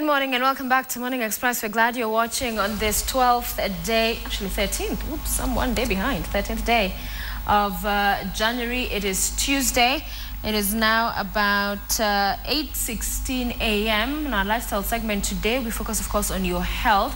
morning and welcome back to Morning Express. We're glad you're watching on this 12th day, actually 13th, oops, I'm one day behind, 13th day of January. It is Tuesday. It is now about 8:16 a.m. In our lifestyle segment today, we focus, of course, on your health.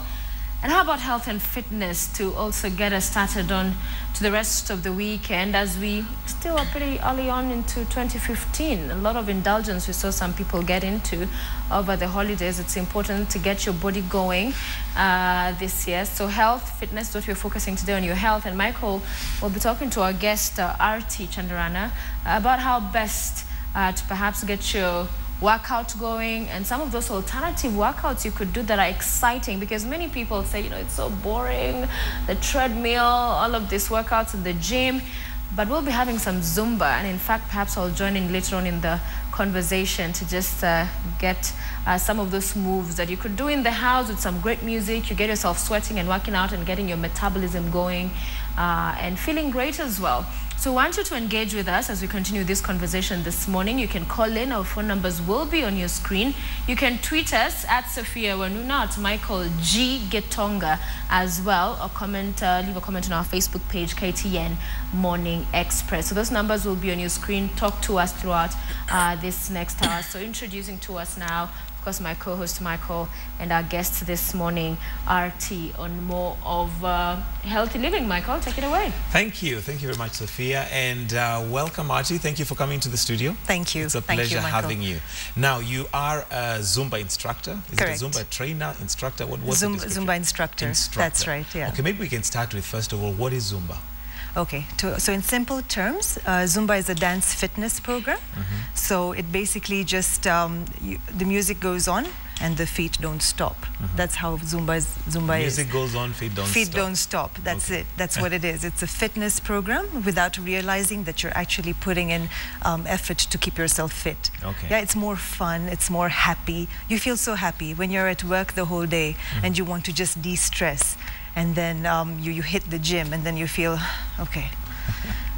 And how about health and fitness to also get us started on to the rest of the weekend as we still are pretty early on into 2015. A lot of indulgence we saw some people get into over the holidays. It's important to get your body going this year. So health, fitness, what we're focusing today on your health. And Michael will be talking to our guest, RT Chandarana, about how best to perhaps get your workout going and some of those alternative workouts you could do that are exciting, because many people say, you know, it's so boring, the treadmill, all of these workouts in the gym. But we'll be having some Zumba, and in fact perhaps I'll join in later on in the conversation to just get some of those moves that you could do in the house with some great music. You get yourself sweating and working out and getting your metabolism going and feeling great as well. So I want you to engage with us as we continue this conversation this morning. You can call in. Our phone numbers will be on your screen. You can tweet us at Sophia Wanuna, at Michael G. Getonga as well, or comment, leave a comment on our Facebook page, KTN Morning Express. So those numbers will be on your screen. Talk to us throughout this next hour. So introducing to us now, of course, my co-host Michael and our guest this morning, RT, on more of healthy living. Michael, take it away. Thank you very much, Sophia, and welcome, RT. Thank you for coming to the studio. Thank you. It's a pleasure having you. Now, you are a Zumba instructor. Is Correct. it a Zumba trainer, instructor? What's Zumba instructor. That's right, yeah. Okay, maybe we can start with, first of all, what is Zumba? Okay, so in simple terms, Zumba is a dance fitness program. So it basically just, the music goes on and the feet don't stop. That's how Zumba is. Music goes on, feet don't stop. Feet don't stop, that's it. That's what it is. It's a fitness program without realizing that you're actually putting in effort to keep yourself fit. Okay. Yeah, it's more fun, it's more happy. You feel so happy when you're at work the whole day and you want to just de-stress. And then you hit the gym and then you feel, okay,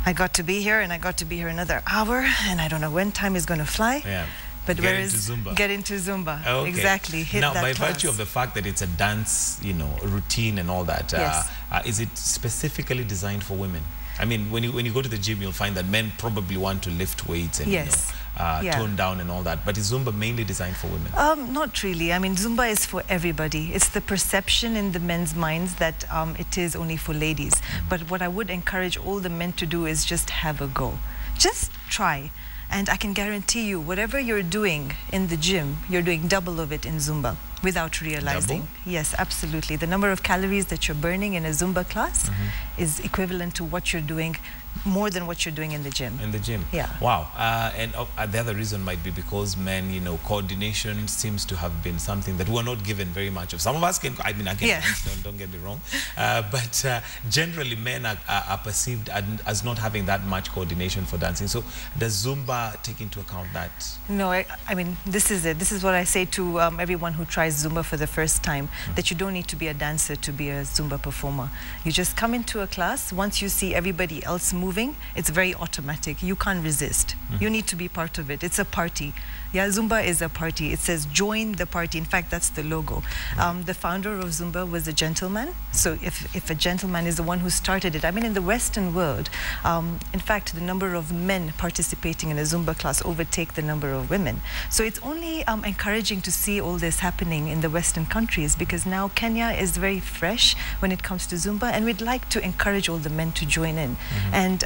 I got to be here and I got to be here another hour and I don't know when time is going to fly. Yeah. But Get into Zumba. Get into Zumba. Okay. Exactly. Hit now, that by class. virtue of the fact that it's a dance, you know, routine and all that, Yes. Is it specifically designed for women? I mean, when you go to the gym, you'll find that men probably want to lift weights and Yes. tone down and all that. But is Zumba mainly designed for women? Not really. I mean, Zumba is for everybody. It's the perception in the men's minds that it is only for ladies. But what I would encourage all the men to do is just have a go. Just try. And I can guarantee you, whatever you're doing in the gym, you're doing double of it in Zumba without realizing. Double? Yes, absolutely. The number of calories that you're burning in a Zumba class is equivalent to what you're doing, more than what you're doing in the gym. In the gym? Yeah. Wow. And the other reason might be because men, you know, coordination seems to have been something that we're not given very much of. Some of us can, I mean, again, don't get me wrong. But generally, men are perceived as not having that much coordination for dancing. So does Zumba take into account that? No, I mean, this is it. This is what I say to everyone who tries Zumba for the first time, that you don't need to be a dancer to be a Zumba performer. You just come into a class. Once you see everybody else moving, it's very automatic. You can't resist. You need to be part of it. It's a party. Yeah, Zumba is a party. It says join the party. In fact, that's the logo. The founder of Zumba was a gentleman. So if a gentleman is the one who started it, I mean, in the Western world, in fact, the number of men participating in a Zumba class overtake the number of women. So it's only encouraging to see all this happening in the Western countries, because now Kenya is very fresh when it comes to Zumba, and we'd like to encourage all the men to join in. And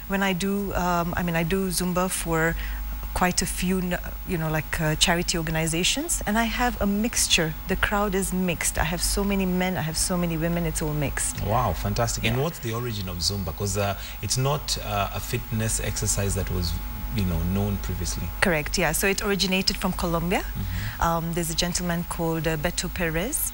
when I do, I do Zumba for quite a few, you know, like charity organizations, and I have a mixture. The crowd is mixed. I have so many men, I have so many women, it's all mixed. Wow, fantastic. Yeah. And what's the origin of Zumba? Because it's not a fitness exercise that was, you know, known previously. Correct, yeah. So it originated from Colombia. There's a gentleman called Beto Perez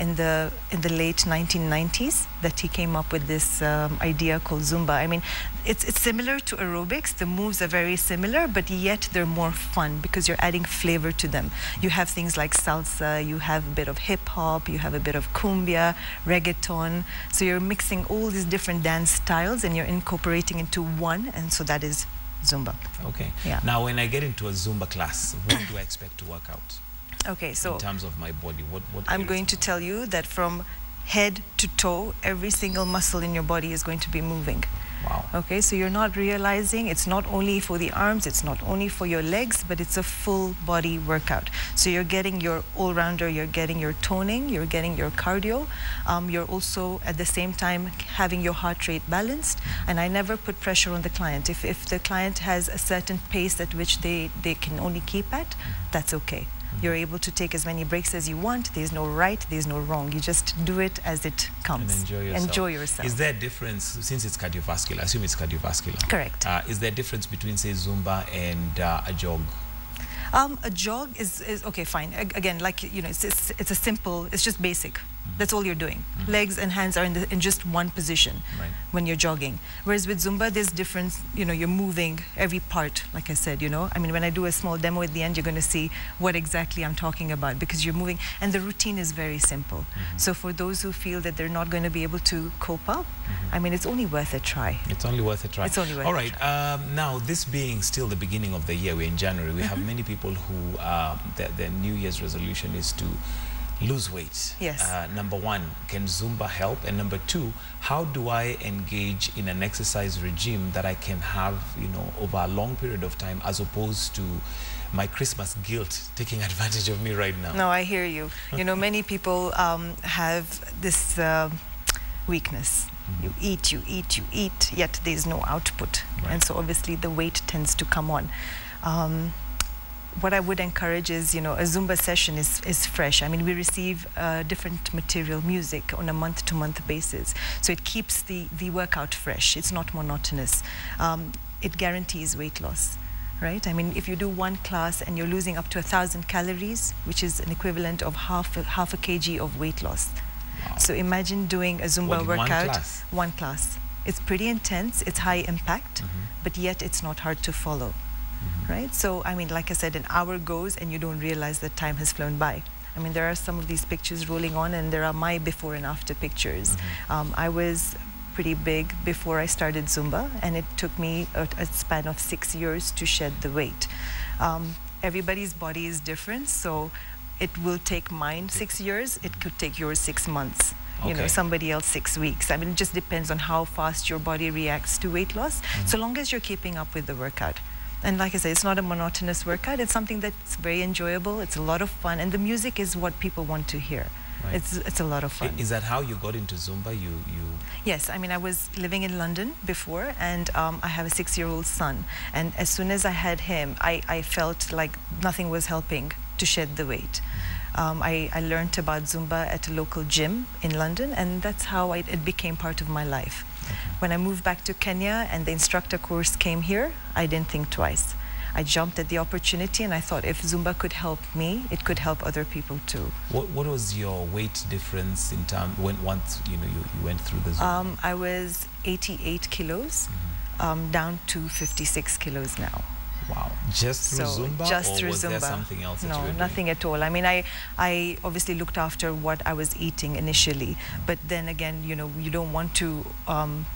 in the late 1990s that he came up with this idea called Zumba. I mean, it's similar to aerobics. The moves are very similar, but yet they're more fun because you're adding flavor to them. You have things like salsa, you have a bit of hip hop, you have a bit of cumbia, reggaeton. So you're mixing all these different dance styles and you're incorporating into one, and so that is Zumba. Okay. Yeah. Now, when I get into a Zumba class, what do I expect to work out? Okay, so in terms of my body, what I'm going to tell you that from head to toe, every single muscle in your body is going to be moving. Wow. Okay, so you're not realizing it's not only for the arms, it's not only for your legs, but it's a full body workout. So you're getting your all-rounder, you're getting your toning, you're getting your cardio. You're also at the same time having your heart rate balanced. And I never put pressure on the client. If the client has a certain pace at which they can only keep at, that's okay. You're able to take as many breaks as you want. There's no right, there's no wrong. You just do it as it comes. And enjoy yourself. Enjoy yourself. Is there a difference, since it's cardiovascular, I assume it's cardiovascular? Correct. Is there a difference between, say, Zumba and a jog? A jog is okay, fine. Again, like, you know, it's a simple, it's just basic. That's all you're doing. Legs and hands are in just one position when you're jogging. Whereas with Zumba, there's difference, you know, you're moving every part, like I said, you know. I mean, when I do a small demo at the end, you're going to see what exactly I'm talking about, because you're moving, and the routine is very simple. So for those who feel that they're not going to be able to cope up, I mean, it's only worth a try. It's only worth a try. It's only worth All a right. try. Now, this being still the beginning of the year, we're in January, we have many people who their New Year's resolution is to lose weight. Yes. Number one, can Zumba help? And number two, how do I engage in an exercise regime that I can have, you know, over a long period of time, as opposed to my Christmas guilt taking advantage of me right now? No, I hear you. You know, many people have this weakness. You eat, yet there's no output. And so obviously the weight tends to come on. What I would encourage is, you know, a Zumba session is fresh. I mean, we receive different material, music, on a month-to-month basis. So it keeps the workout fresh. It's not monotonous. It guarantees weight loss, right? I mean, if you do one class and you're losing up to 1,000 calories, which is an equivalent of half a kg of weight loss. Wow. So imagine doing a Zumba workout. One class. It's pretty intense. It's high impact, but yet it's not hard to follow. Right? So, I mean, like I said, an hour goes and you don't realize that time has flown by. I mean, there are some of these pictures rolling on, and there are my before and after pictures. I was pretty big before I started Zumba, and it took me a span of 6 years to shed the weight. Everybody's body is different, so it will take mine 6 years, it could take yours 6 months. You know, somebody else 6 weeks. I mean, it just depends on how fast your body reacts to weight loss, so long as you're keeping up with the workout. And like I said, it's not a monotonous workout. It's something that's very enjoyable. It's a lot of fun. And the music is what people want to hear. Right. It's a lot of fun. Is that how you got into Zumba? Yes. I mean, I was living in London before, and I have a 6-year-old son. And as soon as I had him, I felt like nothing was helping to shed the weight. I learned about Zumba at a local gym in London, and that's how it became part of my life. When I moved back to Kenya and the instructor course came here, I didn't think twice. I jumped at the opportunity, and I thought if Zumba could help me, it could help other people too. What was your weight difference in terms once you went through the Zumba? I was 88 kilos, down to 56 kilos now. Wow. Just through Zumba? Just or through was Zumba. There something else that you were doing? No, nothing at all. I mean, I obviously looked after what I was eating initially, but then again, you know, you don't want to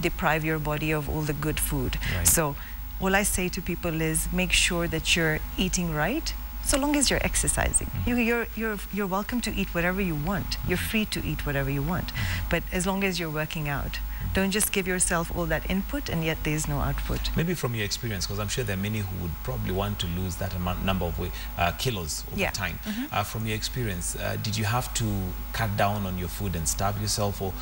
deprive your body of all the good food. Right. So all I say to people is make sure that you're eating right, so long as you're exercising. You're welcome to eat whatever you want. You're free to eat whatever you want, but as long as you're working out. Don't just give yourself all that input and yet there's no output. Maybe from your experience, because I'm sure there are many who would probably want to lose that number of kilos over time. From your experience, did you have to cut down on your food and starve yourself, or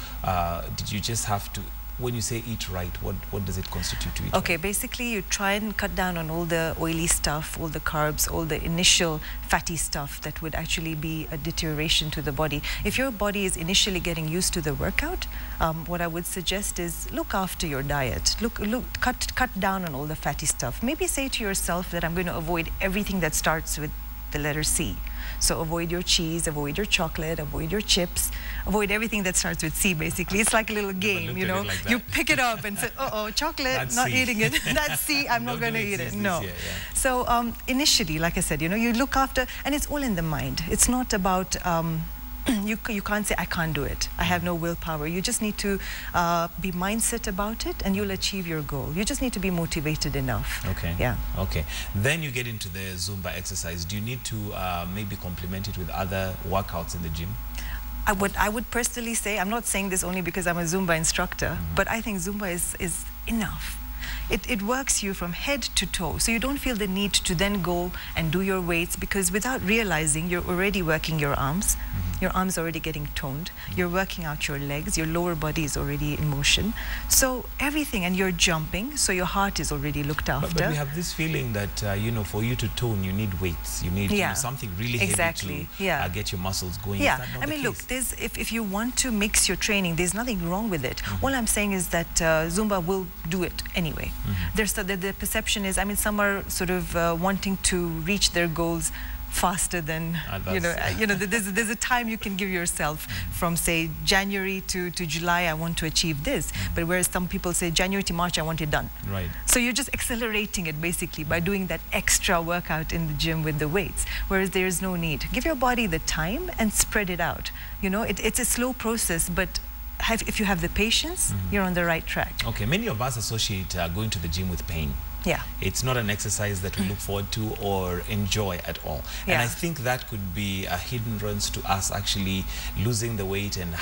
did you just have to, when you say eat right, what does it constitute to eat Okay, right? basically you try and cut down on all the oily stuff, all the carbs, all the initial fatty stuff that would actually be a deterioration to the body. If your body is initially getting used to the workout, what I would suggest is look after your diet. Cut down on all the fatty stuff. Maybe say to yourself that I'm going to avoid everything that starts with the letter C. So avoid your cheese, avoid your chocolate, avoid your chips, avoid everything that starts with C, basically. It's like a little game, you know. Like you pick it up and say, uh-oh, chocolate, That's not C. eating it. That's C, I'm not going to eat it. No. So initially, like I said, you know, you look after, and it's all in the mind. It's not about you can't say, I can't do it. I have no willpower. You just need to be mindset about it, and you'll achieve your goal. You just need to be motivated enough. Okay. Yeah. Okay. Then you get into the Zumba exercise. Do you need to maybe complement it with other workouts in the gym? I would personally say, I'm not saying this only because I'm a Zumba instructor, but I think Zumba is enough. It works you from head to toe, so you don't feel the need to then go and do your weights, because without realizing, you're already working your arms. Your arms are already getting toned. You're working out your legs. Your lower body is already in motion. So everything, and you're jumping, so your heart is already looked after. But we have this feeling that, you know, for you to tone, you need weights. You need you know, something really heavy to get your muscles going. Yeah, I mean, look, if you want to mix your training, there's nothing wrong with it. All I'm saying is that Zumba will do it anyway. The perception is, I mean, some are sort of wanting to reach their goals faster than, there's a time you can give yourself from, say, January to July, I want to achieve this. But whereas some people say January to March, I want it done. Right. So you're just accelerating it basically by doing that extra workout in the gym with the weights, whereas there is no need. Give your body the time and spread it out. You know, it's a slow process, but if you have the patience, you're on the right track. Okay, many of us associate going to the gym with pain. Yeah. It's not an exercise that we look forward to or enjoy at all. Yeah. And I think that could be a hindrance to us actually losing the weight and,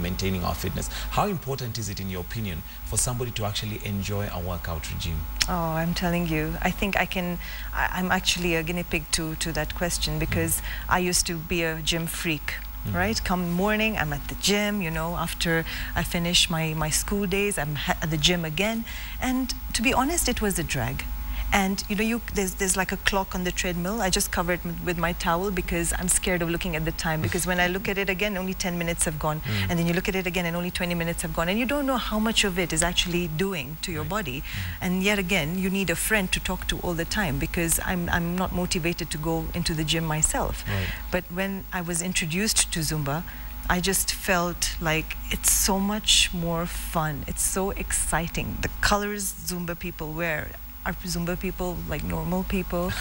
maintaining our fitness. How important is it, in your opinion, for somebody to actually enjoy a workout regime? Oh, I'm telling you, I think I'm actually a guinea pig to that question, because I used to be a gym freak. Right? Come morning, I'm at the gym, you know, after I finish my school days, I'm at the gym again. And to be honest, it was a drag. And you know, there's like a clock on the treadmill. I just cover it with my towel because I'm scared of looking at the time, because when I look at it again, only 10 minutes have gone. And then you look at it again and only 20 minutes have gone. And you don't know how much of it is actually doing to your body. And yet again, you need a friend to talk to all the time, because I'm not motivated to go into the gym myself. But when I was introduced to Zumba, I just felt like it's so much more fun. It's so exciting. The colors Zumba people wear are Zumba people like normal people.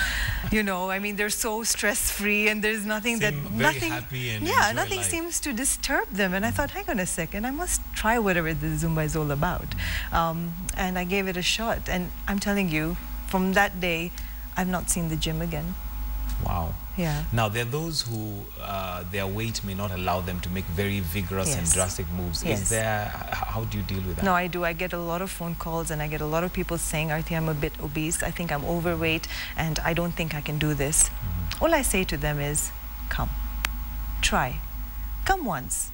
You know, I mean, they're so stress-free, and there's nothing happy and nothing life. Seems to disturb them. And I thought, hang on a second, I must try whatever the Zumba is all about. And I gave it a shot, and I'm telling you, from that day, I've not seen the gym again. Wow. Yeah. Now, there are those who their weight may not allow them to make very vigorous and drastic moves. Is there, how do you deal with that? No, I do. I get a lot of phone calls, and I get a lot of people saying, Arti, I'm a bit obese. I think I'm overweight, and I don't think I can do this. All I say to them is, come. Try. Come once.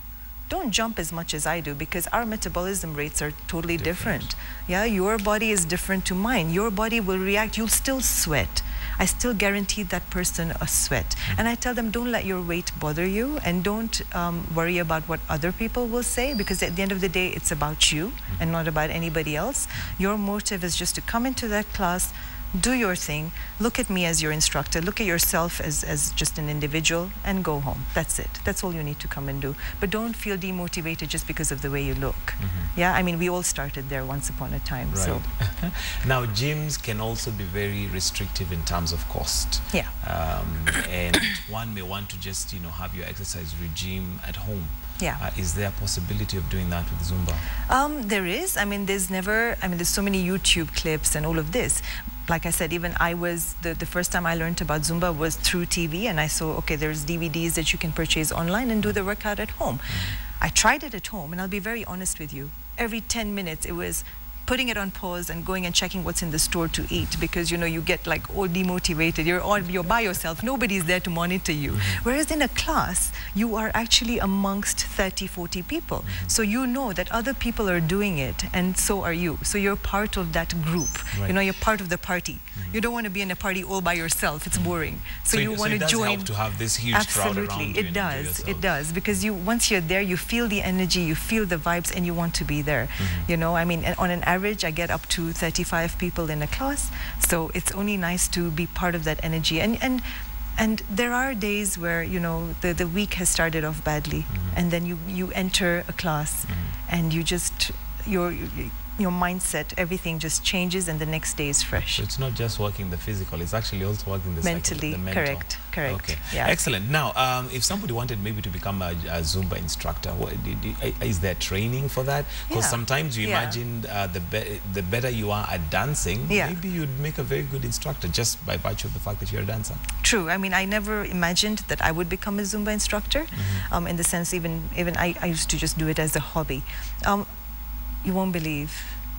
Don't jump as much as I do, because our metabolism rates are totally different. Yeah, your body is different to mine. Your body will react. You'll still sweat. I still guarantee that person a sweat. And I tell them, don't let your weight bother you, and don't worry about what other people will say, because at the end of the day, it's about you and not about anybody else. Your motive is just to come into that class, do your thing, look at me as your instructor, look at yourself as just an individual, and go home. That's it. That's all you need to come and do. But don't feel demotivated just because of the way you look. Yeah, I mean, we all started there once upon a time. Right. So. Now, gyms can also be very restrictive in terms of cost. Yeah. And one may want to just, have your exercise regime at home. Yeah. Is there a possibility of doing that with Zumba? There is. I mean, there's so many YouTube clips and all of this. Like I said, even I was, the first time I learned about Zumba was through TV, and I saw, okay, there's DVDs that you can purchase online and do the workout at home. I tried it at home, and I'll be very honest with you. Every 10 minutes, it was putting it on pause and going and checking what's in the store to eat, because you get like all demotivated. You're by yourself. Nobody's there to monitor you. Whereas in a class, you are actually amongst 30, 40 people. So you know that other people are doing it, and so are you. So you're part of that group. You're part of the party. You don't want to be in a party all by yourself. It's boring. So you want to join. It does help to have this huge crowd around you. It does. It does, because once you're there, you feel the energy, you feel the vibes, and you want to be there. I mean, on an average, I get up to 35 people in a class, so it's only nice to be part of that energy. And there are days where the week has started off badly, and then you enter a class, and your mindset, everything just changes, and the next day is fresh. So it's not just working the physical, it's actually also working the mentally. The mental. Correct. Okay. Yeah. Excellent. Now, if somebody wanted maybe to become a Zumba instructor, is there training for that? Because sometimes you imagine the better you are at dancing, maybe you'd make a very good instructor just by virtue of the fact that you're a dancer. True. I mean, I never imagined that I would become a Zumba instructor. In the sense, even I used to just do it as a hobby. You won't believe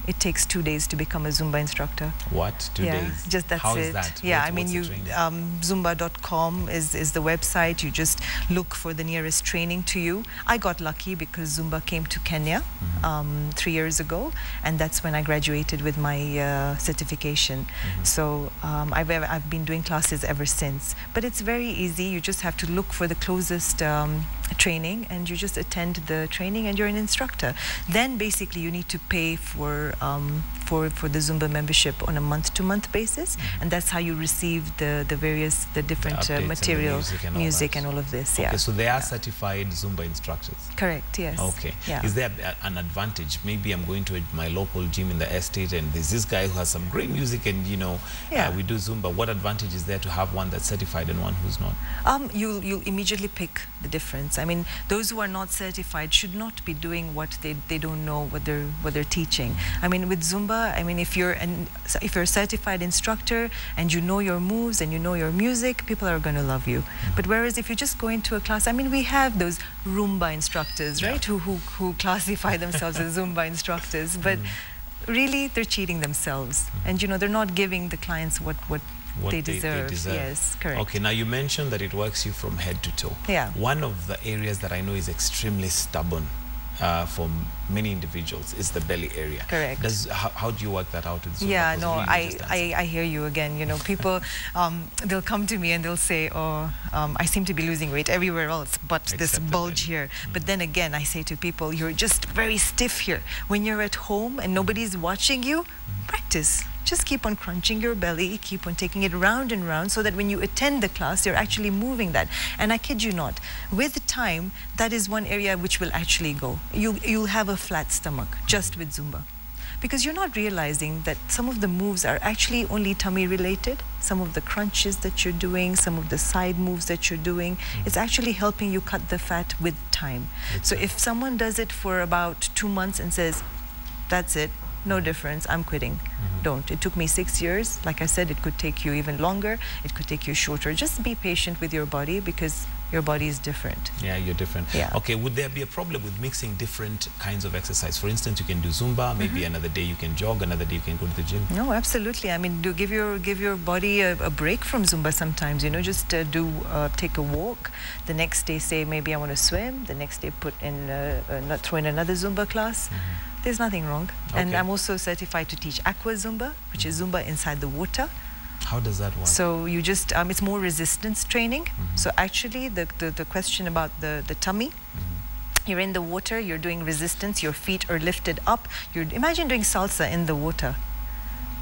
it takes 2 days to become a Zumba instructor. What? 2 days? Just that's How it. is that? Yeah, I mean, Zumba.com is the website. You just look for the nearest training to you. I got lucky because Zumba came to Kenya 3 years ago, and that's when I graduated with my certification. So I've been doing classes ever since. But it's very easy. You just have to look for the closest training, and you just attend the training, and you're an instructor. Then basically you need to pay for the Zumba membership on a month-to-month basis, and that's how you receive the different material, music and all of this. Okay, so they are certified Zumba instructors. Correct. Yes. Okay. Yeah. Is there an advantage? Maybe I'm going to my local gym in the estate, and there's this guy who has some great music, and we do Zumba. What advantage is there to have one that's certified and one who's not? You'll immediately pick the difference. I mean, those who are not certified should not be doing what they don't know what they're teaching. I mean, with Zumba, I mean, if you're a certified instructor and you know your moves and you know your music, people are going to love you. But whereas if you just go into a class, I mean, we have those Roomba instructors, right, who classify themselves as Zumba instructors, but really they're cheating themselves, and they're not giving the clients what they deserve. Yes, correct. Okay, now you mentioned that it works you from head to toe. Yeah. One of the areas that I know is extremely stubborn for many individuals is the belly area. Correct. How do you work that out with Zumba? Yeah, no, really I hear you again. People, they'll come to me and they'll say, oh, I seem to be losing weight everywhere else, but this bulge here. But then again, I say to people, you're just very stiff here. When you're at home and nobody's watching you, practice. Just keep on crunching your belly, keep on taking it round and round, so that when you attend the class, you're actually moving that. And I kid you not, with time, that is one area which will actually go. You'll have a flat stomach just with Zumba. Because you're not realizing that some of the moves are actually only tummy related. Some of the crunches that you're doing, some of the side moves that you're doing, it's actually helping you cut the fat with time. So if someone does it for about 2 months and says, that's it, no difference, I'm quitting. Don't. It took me 6 years. Like I said, it could take you even longer. It could take you shorter. Just be patient with your body, because your body is different. Yeah, you're different. Yeah. Okay, would there be a problem with mixing different kinds of exercise? For instance, you can do Zumba, maybe another day you can jog, another day you can go to the gym. No, absolutely. I mean, give your body a break from Zumba sometimes. Just take a walk. The next day, say maybe I want to swim. The next day, throw in another Zumba class. There's nothing wrong. Okay. And I'm also certified to teach Aqua Zumba, which is Zumba inside the water. How does that work? So you just, it's more resistance training. So actually the question about the tummy, you're in the water, you're doing resistance, your feet are lifted up. Imagine doing salsa in the water.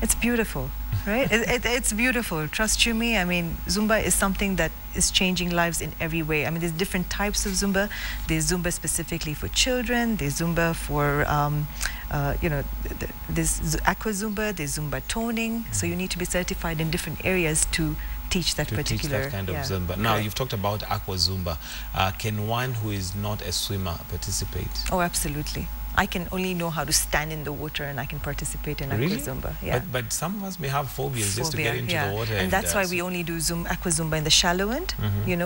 It's beautiful, right? It's beautiful. Trust you me. I mean, Zumba is something that is changing lives in every way. I mean, there's different types of Zumba. There's Zumba specifically for children. There's Zumba for, there's Aqua Zumba. There's Zumba toning. So you need to be certified in different areas to teach that particular teach that kind of Zumba. Now, you've talked about Aqua Zumba. Can one who is not a swimmer participate? Oh, absolutely. I can only know how to stand in the water, and I can participate in Aqua Zumba. Yeah. But some of us may have phobias just to get into the water. And that's why we only do Aqua Zumba in the shallow end,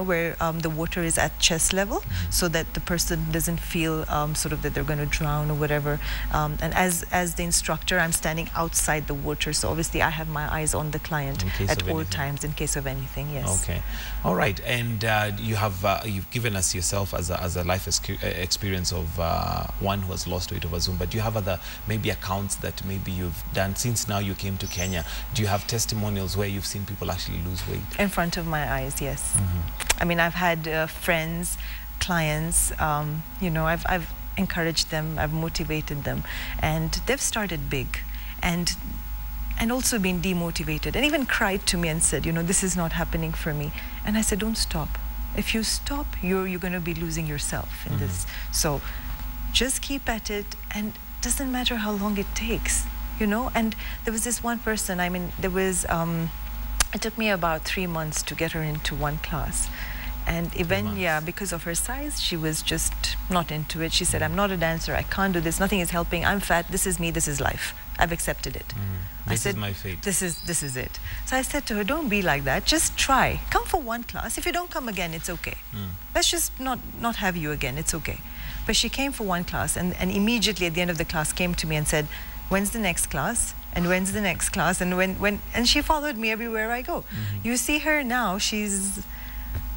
where the water is at chest level, so that the person doesn't feel sort of that they're going to drown or whatever. And as the instructor, I'm standing outside the water, so obviously I have my eyes on the client at all times in case of anything. Yes. Okay. All right. And you've given us yourself as a life experience of one who has lost weight over Zumba. Do you have other maybe accounts that maybe you've done since now you came to Kenya? Do you have testimonials where you've seen people actually lose weight? In front of my eyes, yes. I mean, I've had friends, clients, I've encouraged them, I've motivated them, and they've started big and also been demotivated, and even cried to me and said, this is not happening for me. And I said, don't stop. If you stop, you're going to be losing yourself in this. So just keep at it, and doesn't matter how long it takes, you know. And there was this one person, I mean, there was, it took me about 3 months to get her into one class. And eventually, yeah, because of her size, she was just not into it. She said, I'm not a dancer, I can't do this, nothing is helping, I'm fat, this is me, this is life. I've accepted it. This is my fate. This is it. So I said to her, don't be like that, just try. Come for one class. If you don't come again, it's okay. Let's just not have you again, it's okay. But she came for one class and immediately at the end of the class came to me and said, when's the next class? And when's the next class? And and she followed me everywhere I go. You see her now, she's...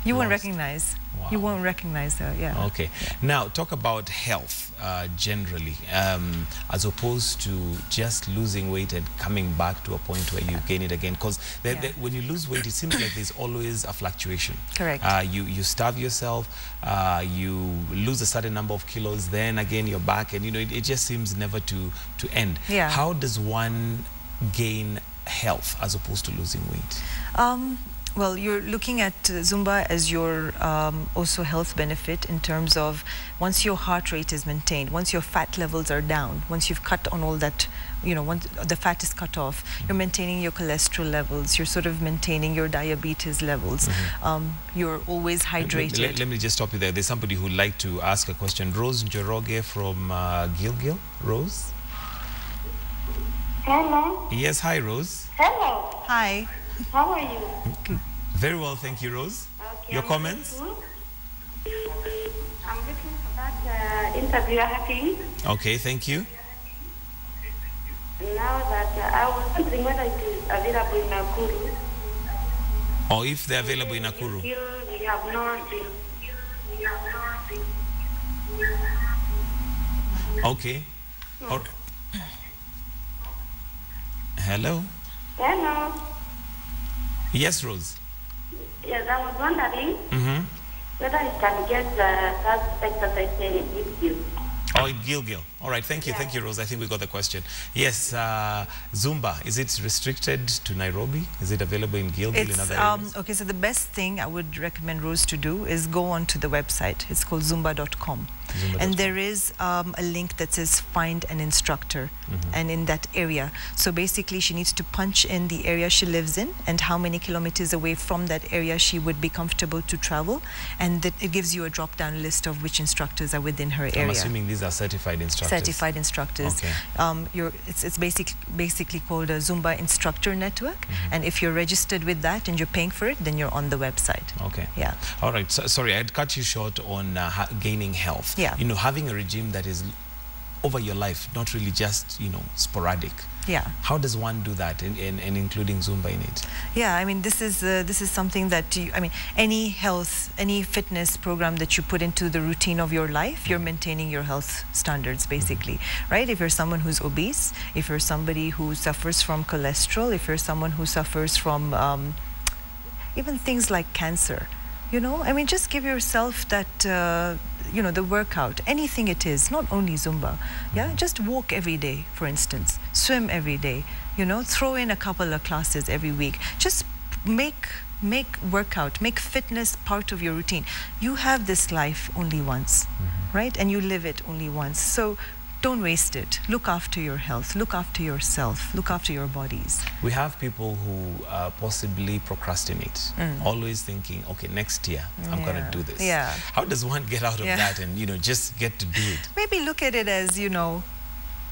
You won't recognize. Wow. You won't recognize her, yeah. Okay. Yeah. Now, talk about health generally, as opposed to just losing weight and coming back to a point where you gain it again. Because when you lose weight, it seems like there's always a fluctuation. Correct. You starve yourself, you lose a certain number of kilos, then again you're back, and you know it just seems never to end. Yeah. How does one gain health as opposed to losing weight? Well, you're looking at Zumba as your also health benefit in terms of once your heart rate is maintained, once your fat levels are down, once you've cut on all that, you know, once the fat is cut off, you're maintaining your cholesterol levels, you're sort of maintaining your diabetes levels, you're always hydrated. Let me just stop you there. There's somebody who'd like to ask a question. Rose Njoroge from Gilgil. Rose? Hello. Yes, hi, Rose. Hello. Hi. How are you? Very well, thank you, Rose. Okay, Your comments? I'm looking for that interview you're having. Okay, thank you. Now that I was wondering whether it is available in Nakuru. Or if they're available in Nakuru. Still, we have not. Okay. Or hello? Hello. Yes, Rose. Yes, I was wondering whether I can get that exercise with you. Oh, in Gilgil. All right, thank you. Thank you, Rose. I think we got the question. Yes, Zumba, is it restricted to Nairobi? Is it available in Gilgil in other areas? Okay, so the best thing I would recommend Rose to do is go onto the website. It's called Zumba.com. And there is a link that says find an instructor and in that area. So basically she needs to punch in the area she lives in and how many kilometers away from that area she would be comfortable to travel. And that it gives you a drop-down list of which instructors are within her area. I'm assuming these are certified instructors. Certified instructors. Okay. It's basically called a Zumba instructor network. And if you're registered with that and you're paying for it, then you're on the website. Okay. Yeah. All right. So, sorry, I'd cut you short on gaining health. Yeah. You know, having a regime that is over your life, not really just, you know, sporadic. Yeah. How does one do that, and including Zumba in it? Yeah, I mean, this is something that I mean, any health, any fitness program that you put into the routine of your life, you're maintaining your health standards, basically, right? If you're someone who's obese, if you're somebody who suffers from cholesterol, if you're someone who suffers from even things like cancer, you know, I mean, just give yourself that, you know, the workout, anything it is, not only Zumba, yeah, just walk every day, for instance, swim every day, you know, throw in a couple of classes every week, just make workout, make fitness part of your routine. You have this life only once, right? And you live it only once. So don't waste it. Look after your health, look after yourself, look after your bodies. We have people who possibly procrastinate, always thinking, okay, next year I'm going to do this. Yeah. How does one get out of that and, you know, just get to do it? Maybe look at it as, you know,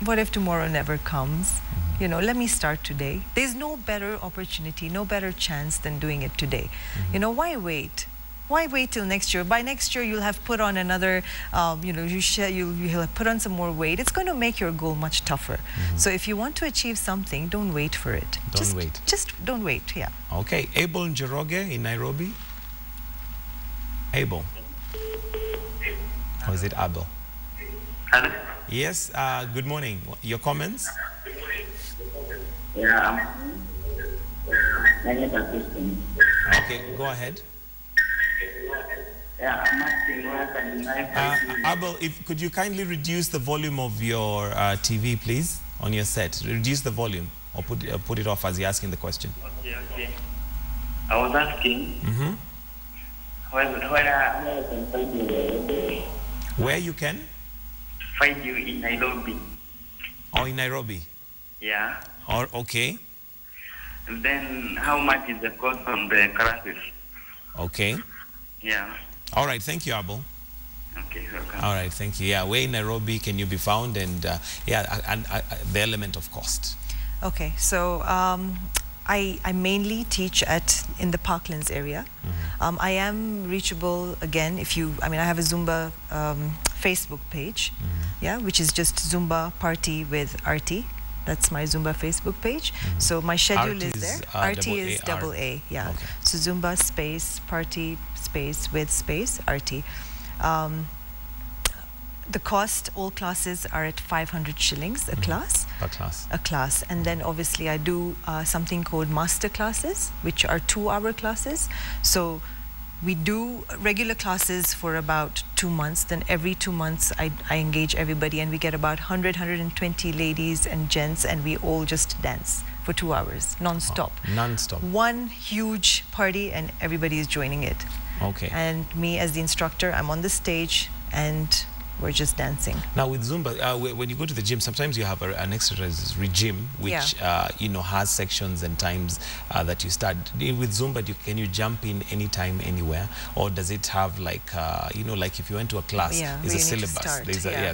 what if tomorrow never comes? You know, let me start today. There's no better opportunity, no better chance than doing it today. You know, why wait? Why wait till next year? By next year, you'll have put on another, you know, you'll have put on some more weight. It's going to make your goal much tougher. So if you want to achieve something, don't wait for it. Don't wait. Just don't wait, yeah. Okay. Abel Njoroge in Nairobi. Abel. Or is it Abel? Hello. Yes, good morning. Your comments? Yeah, I have a question. Okay, go ahead. Yeah, I'm asking where can I Abel, could you kindly reduce the volume of your TV, please, on your set? Reduce the volume or put it off as you're asking the question. Okay. I was asking where I can find you. Where you can? Find you in Nairobi. Oh, in Nairobi. Yeah. Or okay. And then how much is the cost on the classes? Okay. Yeah. All right. Thank you, Abel. Okay, welcome. All right. Thank you. Yeah. Where in Nairobi can you be found? And the element of cost. Okay. So I mainly teach in the Parklands area. I am reachable again if you, I have a Zumba Facebook page, yeah, which is just Zumba Party with RT. That's my Zumba Facebook page. So my schedule is there. RT is double A, yeah. Okay. So Zumba space, party space with space, RT. The cost, all classes are at 500 shillings a class. Per class. A class. And then obviously I do something called master classes, which are 2-hour classes. So we do regular classes for about 2 months. Then every 2 months I engage everybody, and we get about 120 ladies and gents, and we all just dance for 2 hours, non-stop. Oh, non-stop. One huge party, and everybody is joining it. Okay. And me as the instructor, I'm on the stage, and we're just dancing. Now with Zumba, when you go to the gym, sometimes you have an exercise regime, which has sections and times that you start. With Zumba, can you jump in anytime, anywhere, or does it have like like if you went to a class, there's a syllabus,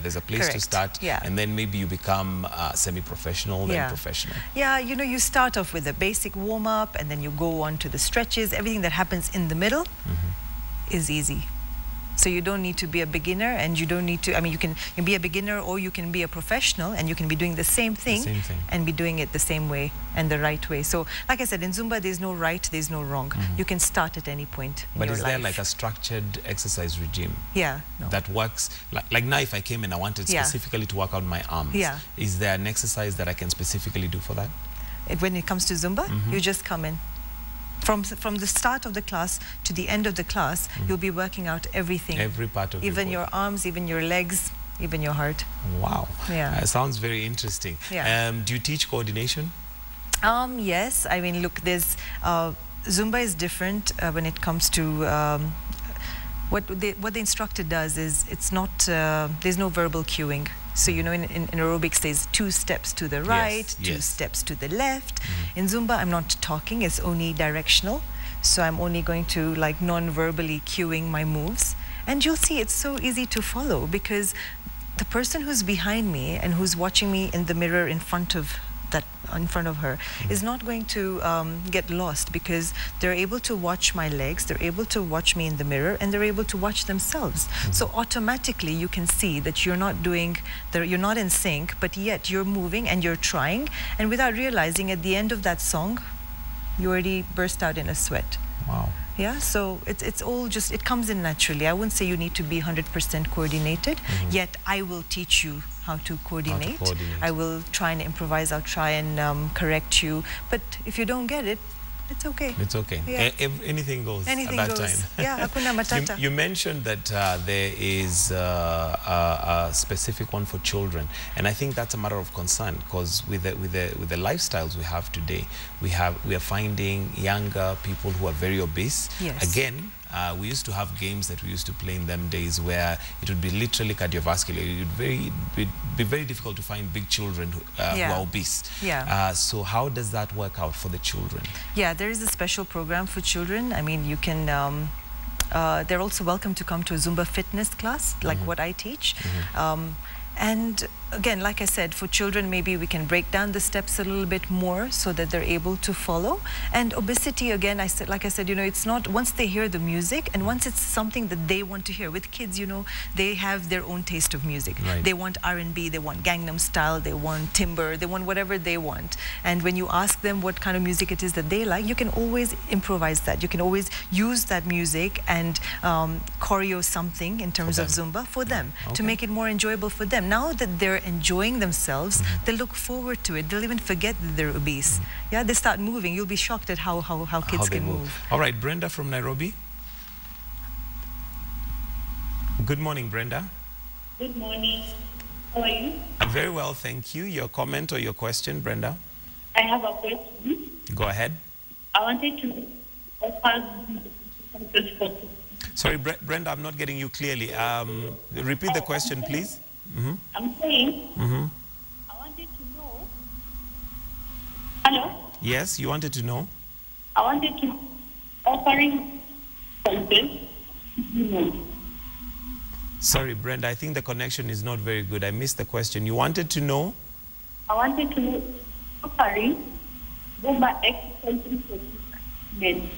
there's a place to start, and then maybe you become semi-professional, then professional. Yeah, you start off with a basic warm-up, and then you go on to the stretches. Everything that happens in the middle is easy. So you don't need to be a beginner, and you don't need to, you can be a beginner or you can be a professional, and you can be doing the same thing and be doing it the same way and the right way. So like I said, in Zumba, there's no right, there's no wrong. You can start at any point in But your is life. there like a structured exercise regime? Yeah. No. That works? Like now if I came and I wanted specifically to work out my arms, is there an exercise that I can specifically do for that? When it comes to Zumba, you just come in. From the start of the class to the end of the class, you'll be working out everything. Every part of even your arms, even your legs, even your heart. Wow. Yeah. Sounds very interesting. Yeah. Do you teach coordination? Yes. Look, there's Zumba is different when it comes to what the instructor does is it's not there's no verbal cueing. So in aerobics there's 2 steps to the right, 2 steps to the left. In Zumba I'm not talking, it's only directional. So I'm only going to like non-verbally cueing my moves, and you'll see it's so easy to follow because the person who's behind me and who's watching me in the mirror in front of her is not going to get lost, because they're able to watch my legs, they're able to watch me in the mirror, and they're able to watch themselves. So automatically you can see that you're not in sync, but yet you're moving and you're trying, and without realizing at the end of that song you already burst out in a sweat. Wow. Yeah, so it's all just, it comes in naturally. I wouldn't say you need to be 100% coordinated, yet I will teach you how to coordinate. I will try and improvise, I'll try and correct you, but if you don't get it, it's okay. It's okay. Yeah. Anything goes Anything at that goes. time. Yeah, hakuna matata. You mentioned that there is a specific one for children, and I think that's a matter of concern, because with the lifestyles we have today, we are finding younger people who are very obese. Yes. Again, we used to have games that we used to play in them days where it would be literally cardiovascular. It would be very difficult to find big children who are obese. Yeah. So how does that work out for the children? Yeah, there is a special program for children. You can, they're also welcome to come to a Zumba fitness class, like what I teach. And again, like I said, for children, maybe we can break down the steps a little bit more so that they're able to follow. And obesity, again, like I said, it's not, once they hear the music and once it's something that they want to hear. With kids, they have their own taste of music. Right. They want R&B, they want Gangnam Style, they want Timber, they want whatever they want. And when you ask them what kind of music it is that they like, you can always improvise that. You can always use that music and choreo something in terms of Zumba for them, to make it more enjoyable for them. Now that they're enjoying themselves, they look forward to it. They'll even forget that they're obese. Yeah, they start moving. You'll be shocked at how kids can move. All right, Brenda from Nairobi. Good morning, Brenda. Good morning. How are you? Very well, thank you. Your comment or your question, Brenda? I have a question. Go ahead. I wanted to offer. Sorry, Brenda, I'm not getting you clearly. Repeat the question, please. I'm saying I wanted Hello? Yes, you wanted to know? I wanted to offering something. Sorry, Brenda, I think the connection is not very good. I missed the question. You wanted to know? I wanted to know offering Zumba exercises for men.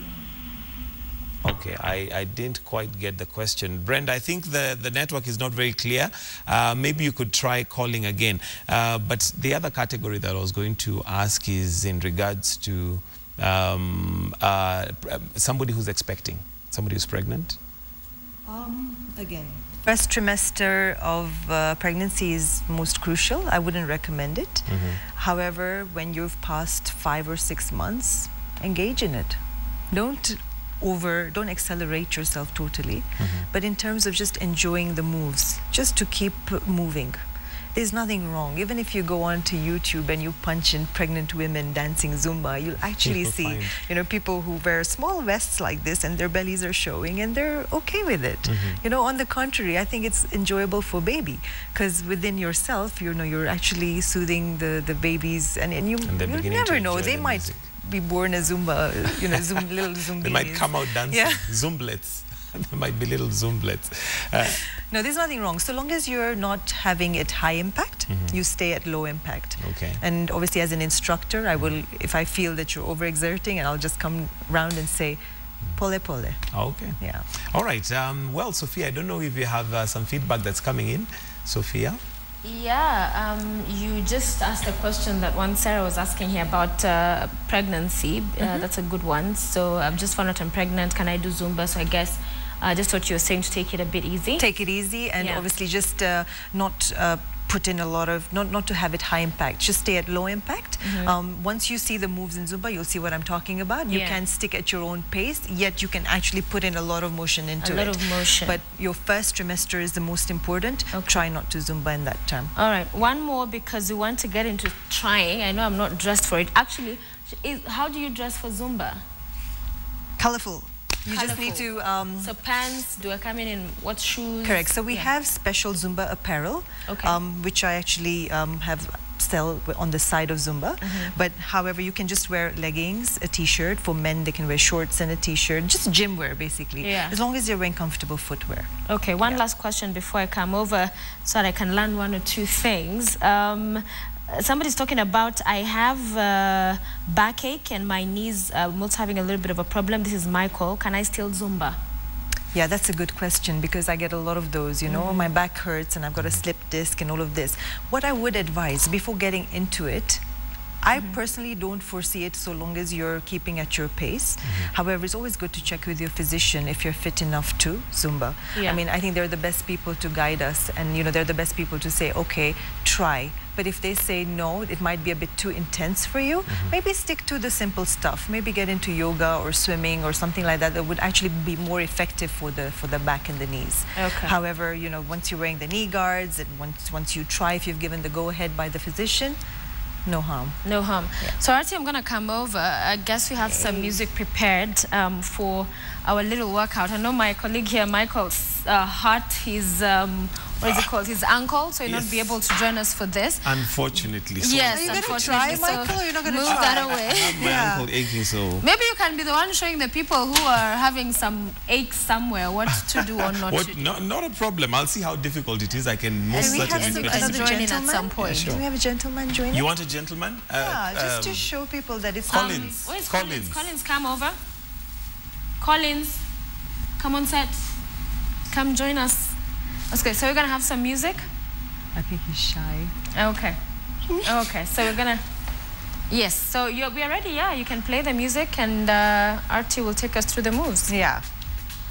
Okay, I didn't quite get the question. Brenda, I think the network is not very clear. Maybe you could try calling again. But the other category that I was going to ask is in regards to somebody who's expecting, somebody who's pregnant. Again, first trimester of pregnancy is most crucial. I wouldn't recommend it. However, when you've passed 5 or 6 months, engage in it. Don't accelerate yourself totally, but in terms of just enjoying the moves, just to keep moving. There's nothing wrong. Even if you go on to YouTube and you punch in pregnant women dancing Zumba, you'll actually see, you know, people who wear small vests like this and their bellies are showing and they're okay with it. You know, on the contrary, I think it's enjoyable for baby, because within yourself, you know, you're actually soothing the babies, and you never know, they might be born a Zumba, you know, little Zumbinis. They might come out dancing, Zumblets. There might be little Zumblets. No, there's nothing wrong. So long as you're not having it high impact, you stay at low impact. Okay. And obviously as an instructor, I will, if I feel that you're overexerting, and I'll just come round and say, pole pole. Okay. Yeah. All right. Well, Sophia, I don't know if you have some feedback that's coming in. Sophia? Yeah, you just asked a question that one Sarah was asking here about pregnancy. That's a good one. So I've just found out I'm pregnant. Can I do Zumba? So I guess just what you were saying, to take it a bit easy. Take it easy, and obviously just not put in a lot of, not to have it high impact, just stay at low impact. Once you see the moves in Zumba, you'll see what I'm talking about. You can stick at your own pace, yet you can actually put in a lot of motion into it. A lot of motion. But your first trimester is the most important. Try not to Zumba in that term. All right, one more, because we want to get into trying. I know I'm not dressed for it. Actually, how do you dress for Zumba? Colorful. You just need to... so pants, do I come in what shoes? Correct. So we have special Zumba apparel, which I actually have sell on the side of Zumba. But however, you can just wear leggings, a t-shirt. For men, they can wear shorts and a t-shirt. Just gym wear, basically. As long as you're wearing comfortable footwear. Okay, one last question before I come over, so that I can learn 1 or 2 things. Somebody's talking about, I have backache and my knees, I'm also having a little bit of a problem. This is Michael. Can I still Zumba? Yeah, that's a good question, because I get a lot of those, you know, my back hurts and I've got a slip disc and all of this. What I would advise before getting into it, I personally don't foresee it so long as you're keeping at your pace. However, it's always good to check with your physician if you're fit enough to Zumba. I mean, I think they're the best people to guide us, and, you know, they're the best people to say, okay, try. But if they say no, it might be a bit too intense for you, maybe stick to the simple stuff. Maybe get into yoga or swimming or something like that that would actually be more effective for the back and the knees. However, you know, once you're wearing the knee guards, and once you try, if you've given the go-ahead by the physician, no harm. No harm. So Artie, I'm going to come over. I guess we have some music prepared for our little workout. I know my colleague here, Michael's heart, his, what is it called? His ankle, so he'll not be able to join us for this. Unfortunately. So yes, are you going to try, Michael, or you're not going to try? Move that away. I have my ankle aching, so... Maybe you can be the one showing the people who are having some aches somewhere what to do or not to do. Not a problem. I'll see how difficult it is. I can most certainly join in at some point. Do we have a gentleman joining? You want a gentleman? Yeah, just to show people that it's... Collins. Where's Collins? Collins, come over. Collins, come on set. Come join us. Okay, so we're going to have some music. I think he's shy. Okay. Okay, so we're going to... Yes, so we are ready, yeah. You can play the music, and Artie will take us through the moves. Yeah.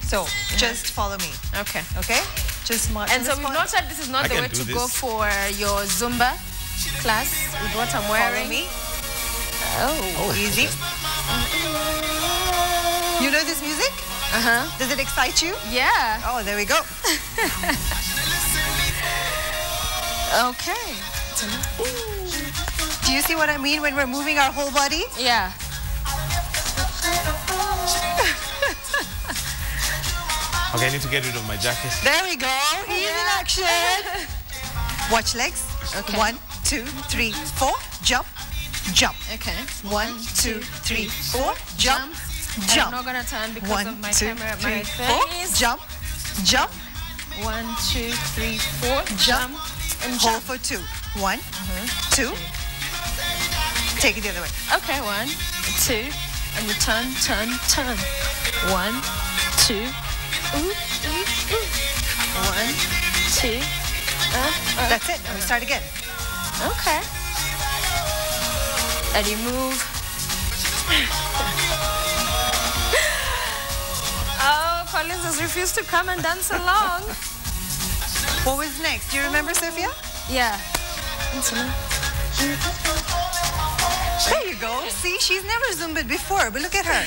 So, just follow me. Okay. Okay? Just march. And so we've noted this is not the way to go for your Zumba class with what I'm wearing. Follow me. Oh, easy. You know this music? Does it excite you? Yeah. Oh, there we go. Okay. Do you see what I mean when we're moving our whole body? Yeah. Okay, I need to get rid of my jacket. There we go. He's in action. Watch legs. Okay. 1, 2, 3, 4. Jump. jump. Okay. 1, 2, 3, 4, jump, I'm jump. not gonna turn because 1, of my 2, camera. 3, My 4, face. jump, jump, 1, 2, 3, 4. jump, and hold jump. for 2. 1, 2. Take it the other way. Okay, 1, 2, and you turn, turn, turn. 1, 2. Ooh, ooh, ooh. 1, 2. That's it. Now we start again. Okay. And you move. Oh, Collins has refused to come and dance along. What was next? Do you remember, Sophia? Yeah. There you go. See, she's never Zumba'd before, but look at her.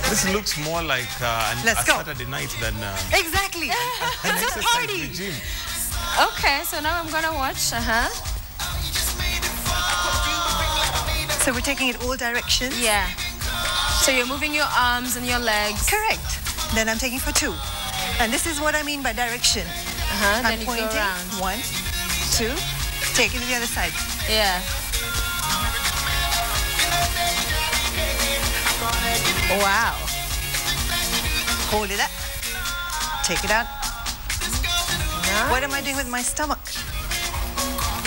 This looks more like a Saturday night than Exactly. an It's a exercise party. regime. Okay, so now I'm gonna watch. So we're taking it all directions. Yeah. So you're moving your arms and your legs. Correct. Then I'm taking for 2. And this is what I mean by direction. Then I'm you pointing. go around. 1, 2. Take it to the other side. Yeah. Wow. Hold it up. Take it out. What am I doing with my stomach?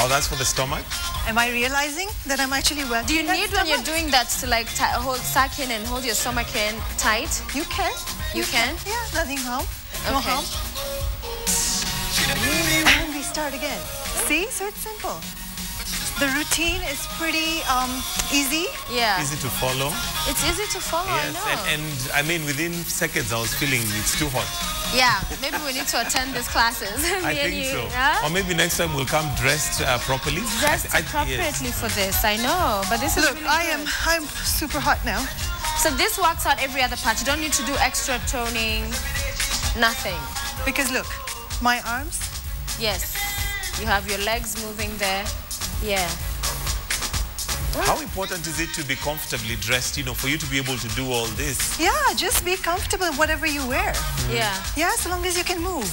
Oh, that's for the stomach? Am I realizing that I'm actually working? Do you that need when you're stomach? doing that to like suck in and hold your stomach in tight? You can. You can? Yeah, nothing harm. No Okay. harm. And we start again. See? So it's simple. The routine is pretty easy. Yeah. Easy to follow. It's easy to follow, I Yes, know. and I mean, within seconds, I was feeling it's too hot. Yeah, maybe we need to attend these classes. I Me and think you, so. yeah? Or maybe next time we'll come dressed properly. Dressed Yes. appropriately for this, I know. But this is Look, really I'm good. super hot now. So this works out every other part. You don't need to do extra toning, nothing. Because look, my arms, Yes. You have your legs moving there. Yeah. How important is it to be comfortably dressed, you know, for you to be able to do all this? yeah, just be comfortable in whatever you wear. Yeah. Yeah, as long as you can move.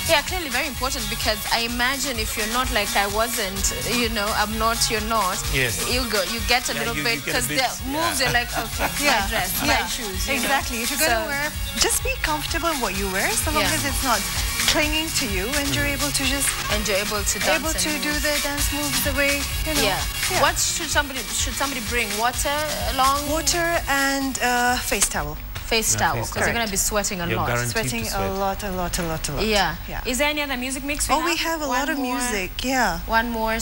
Yeah, clearly very important because I imagine if you're not like I wasn't, you know, I'm not, you're not. Yes. You get a Yeah, little you bit get a because bit, the moves are like, okay, my dress, my shoes. you know. Exactly. If you're going to wear, just be comfortable in what you wear, so long Yeah. as it's not clinging to you and you're able to just And you're able to dance and do move. the dance moves the way, you know. Yeah. What should somebody bring? Water along? Water and face towel. Face towel, face because towel. you're going to be sweating a You're lot. guaranteed Sweating to sweat. a lot. Yeah. Yeah. Is there any other music mix? We have a One lot of more- music. Yeah. One more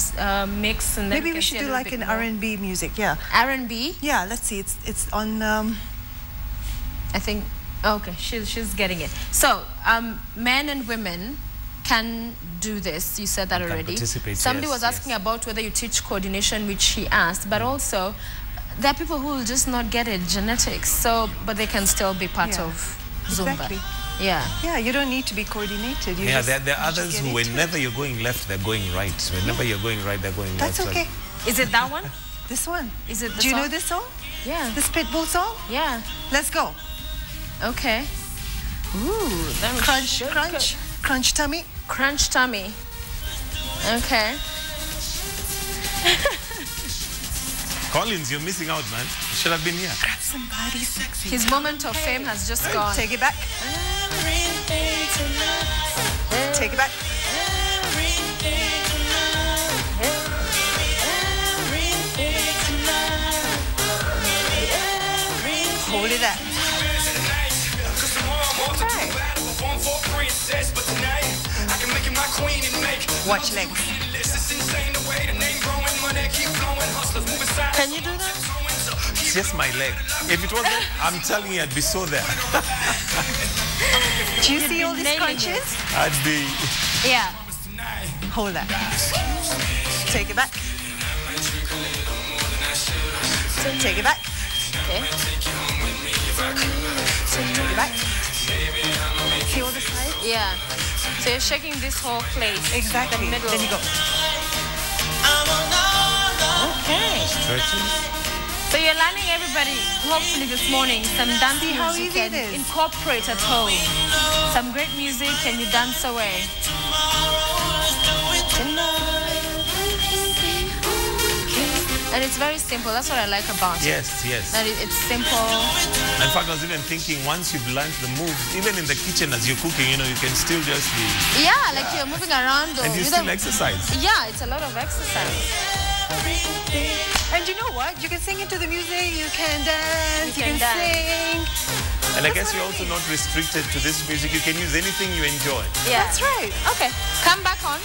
mix, and then Maybe we can should see a do little like bit an more. R&B music. Yeah. R&B. Yeah. Let's see. It's on. I think. Okay, she's getting it. So, men and women can do this. You said that Can already. participate, Somebody yes, was asking about whether you teach coordination, which she asked, but also there are people who will just not get it, genetics. So, but they can still be part Yeah. of Zumba. Exactly. Yeah. Yeah. You don't need to be coordinated. You Yeah, just, there are you just others get who, into it. whenever you're going left, they're going right. Whenever you're going right, they're going left. That's okay. Is it that one? This one. Is it the Do you know song? this song? Yeah. This Pitbull song? Yeah. Let's go. Okay. Ooh, that was Crunch, good. crunch, crunch tummy. Crunch tummy. Okay. Collins, you're missing out, man. You should have been here. Grab somebody sexy. His moment of fame has just gone. Take it back. Take it back. Hold it up. Okay. Watch legs. Can you do that? It's just my leg. If it wasn't, I'm telling you, I'd be so there. Do you see all these nailing crunches? I'd be... Yeah. Hold that. Take it back. Take it back. Okay. Take it back. Feel the side. Yeah. So you're shaking this whole place. Exactly. The middle. Then you go. Okay. Stretches. So you're learning everybody, hopefully this morning, some dance See how moves you easy can it is. incorporate at home. Some great music and you dance away. And it's very simple. That's what I like about it. Yes, yes. That it's simple. In fact, I was even thinking, once you've learned the moves, even in the kitchen as you're cooking, you know, you can still just be... Yeah, like you're moving around. And you still exercise. Yeah, it's a lot of exercise. And you know what? You can sing into the music, you can dance, you can sing. And I guess you're also not restricted to this music. You can use anything you enjoy. Yeah. That's right. Okay, come back on.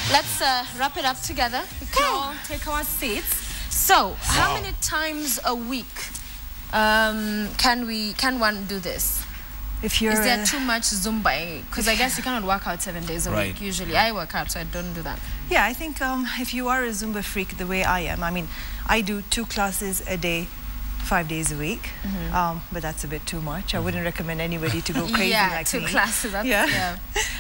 Let's wrap it up together. We can all take our seats. So, how many times a week can one do this? If you're Is there too much Zumba? Because I guess you cannot work out 7 days a week. Usually, I work out, so I don't do that. Yeah, I think if you are a Zumba freak the way I am, I mean, I do 2 classes a day, 5 days a week, but that's a bit too much. I wouldn't recommend anybody to go crazy like me. 2 classes. That's, yeah.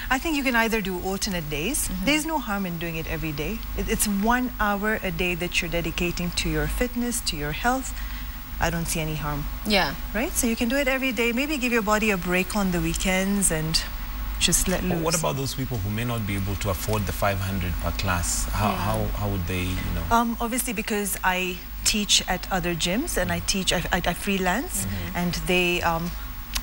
I think you can either do alternate days. There's no harm in doing it every day. It's 1 hour a day that you're dedicating to your fitness, to your health. I don't see any harm. Yeah. Right? So you can do it every day. Maybe give your body a break on the weekends and just let loose. What about those people who may not be able to afford the 500 per class? How would they, you know? Obviously, because I teach at other gyms and I freelance and they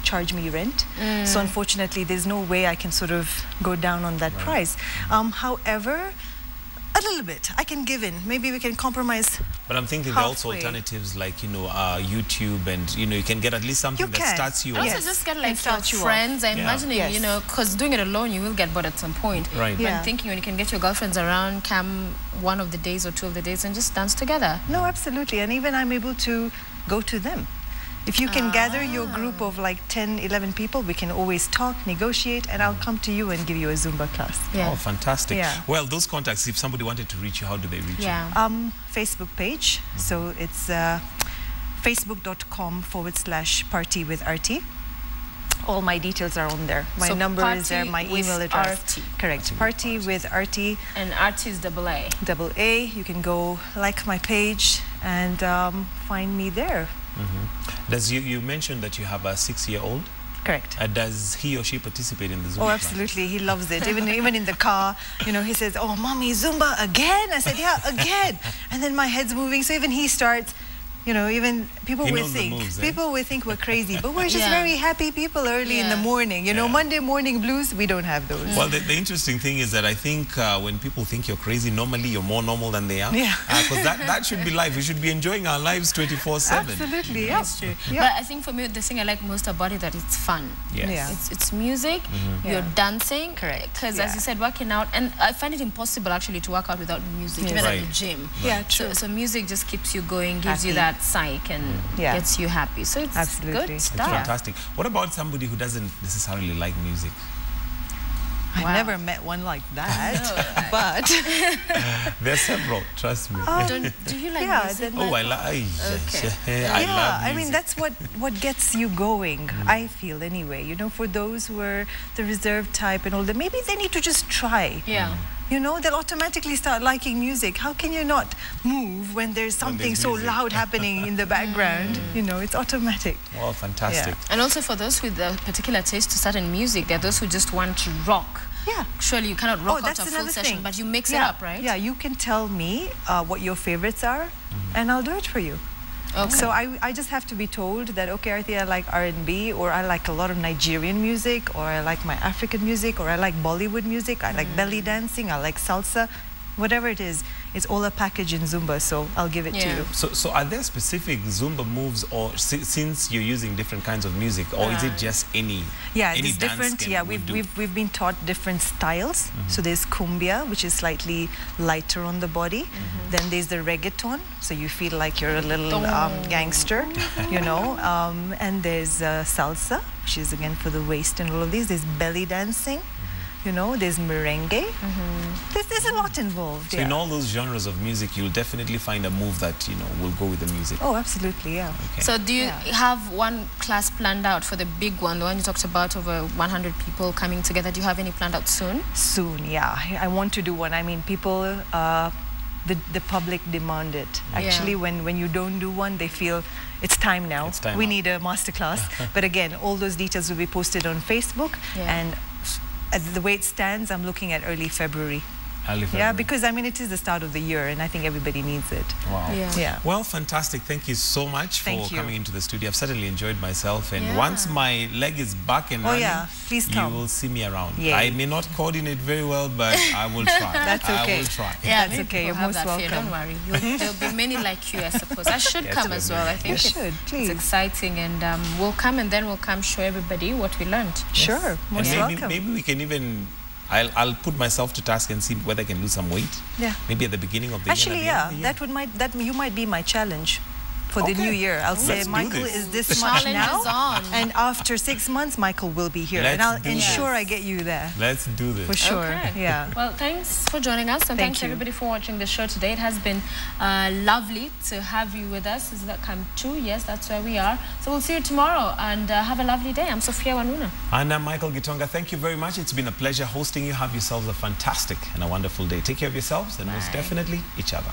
charge me rent. So unfortunately, there's no way I can sort of go down on that price. However, a little bit. I can give in. Maybe we can compromise. But I'm thinking there are also alternatives like, you know, YouTube, and, you know, you can get at least something that starts you off. off. Also just get like your friends. I'm imagining, you know, because doing it alone, you will get bored at some point. Right. But I'm thinking when you can get your girlfriends around, come one of the days or 2 of the days and just dance together. No, absolutely. And even I'm able to go to them. If you can gather your group of like 10, 11 people, we can always talk, negotiate, and I'll come to you and give you a Zumba class. Yeah. Oh, fantastic. Yeah. Well, those contacts, if somebody wanted to reach you, how do they reach you? Facebook page. So it's facebook.com/partywithrT. All my details are on there. My number is there, my email address. Correct. Party with RT. And RT is AA. AA. You can go like my page and find me there. Does you mentioned that you have a 6-year-old? Correct. Does he or she participate in the Zumba? Oh, absolutely. He loves it. Even in the car, you know, he says, "Oh, mommy, Zumba again?" I said, "Yeah, again." And then my head's moving. So even he starts, you know, even people will think we're crazy, but we're just very happy people early in the morning. You know, Monday morning blues, we don't have those. Well, the interesting thing is that I think when people think you're crazy, normally you're more normal than they are. Yeah. Because that should be life. We should be enjoying our lives 24/7. Absolutely, That's true. But I think for me, the thing I like most about it is that it's fun. Yes. Yeah. It's music, you're dancing. Correct. Because as you said, working out, and I find it impossible actually to work out without music, even at the gym. Yeah, true. So music just keeps you going, gives you that psych, and gets you happy. So it's good stuff. It's fantastic. What about somebody who doesn't necessarily like music? I've never met one like that, but there are several, trust me. Do you like music? Oh, I like. I love music. I mean, that's what gets you going. I feel anyway. You know, for those who are the reserved type and all that, maybe they need to just try. Yeah. You know, they'll automatically start liking music. How can you not move when there's something so loud happening in the background? You know, it's automatic. Oh, fantastic. Yeah. And also for those with a particular taste to certain music, there are those who just want to rock. Yeah. Surely you cannot rock out a full session, but you mix it up, right? Yeah, you can tell me what your favorites are, and I'll do it for you. Okay. So I just have to be told that, okay, Arthi, I like R&B, or I like a lot of Nigerian music, or I like my African music, or I like Bollywood music, I like belly dancing, I like salsa. Whatever it is, it's all a package in Zumba, so I'll give it to you. So are there specific Zumba moves, or since you're using different kinds of music, or is it just any? Yeah, any it's different. Yeah, we've been taught different styles. So there's cumbia, which is slightly lighter on the body. Then there's the reggaeton, so you feel like you're a little gangster, you know. And there's salsa, which is again for the waist and all of these. There's belly dancing. You know, there's merengue. There's a lot involved. So in all those genres of music, you'll definitely find a move that, you know, will go with the music. Oh, absolutely, yeah. Okay. So do you have one class planned out for the big one, the one you talked about, over 100 people coming together? Do you have any planned out soon? Soon, yeah. I want to do one. I mean, people, the public demand it. Actually, when you don't do one, they feel it's time now. It's time we need a masterclass. But again, all those details will be posted on Facebook. And the way it stands, I'm looking at early February. Yeah, because I mean, it is the start of the year, and I think everybody needs it. Wow. Yeah. Well, fantastic. Thank you so much for coming into the studio. I've certainly enjoyed myself. And once my leg is back and running, please come. You will see me around. Yeah. I may not coordinate very well, but I will try. That's okay. I will try. Yeah, that's okay. You're most welcome. Don't worry. There'll be many like you, I suppose. I should come as well. I think it's exciting, and we'll come, and then we'll come show everybody what we learned. Sure. Most welcome. Maybe we can even... I'll put myself to task and see whether I can lose some weight. Yeah. Maybe at the beginning of the year. Actually, that you might be my challenge for the new year. I'll say, Michael is this much now, and after 6 months, Michael will be here, and I'll ensure I get you there. Let's do this. For sure. Okay. Yeah. Well, thanks for joining us, and thanks everybody for watching the show today. It has been lovely to have you with us. Is that come true? Yes, that's where we are. So we'll see you tomorrow, and have a lovely day. I'm Sophia Wanuna. And I'm Michael Gitonga. Thank you very much. It's been a pleasure hosting you. Have yourselves a fantastic and a wonderful day. Take care of yourselves and most definitely each other.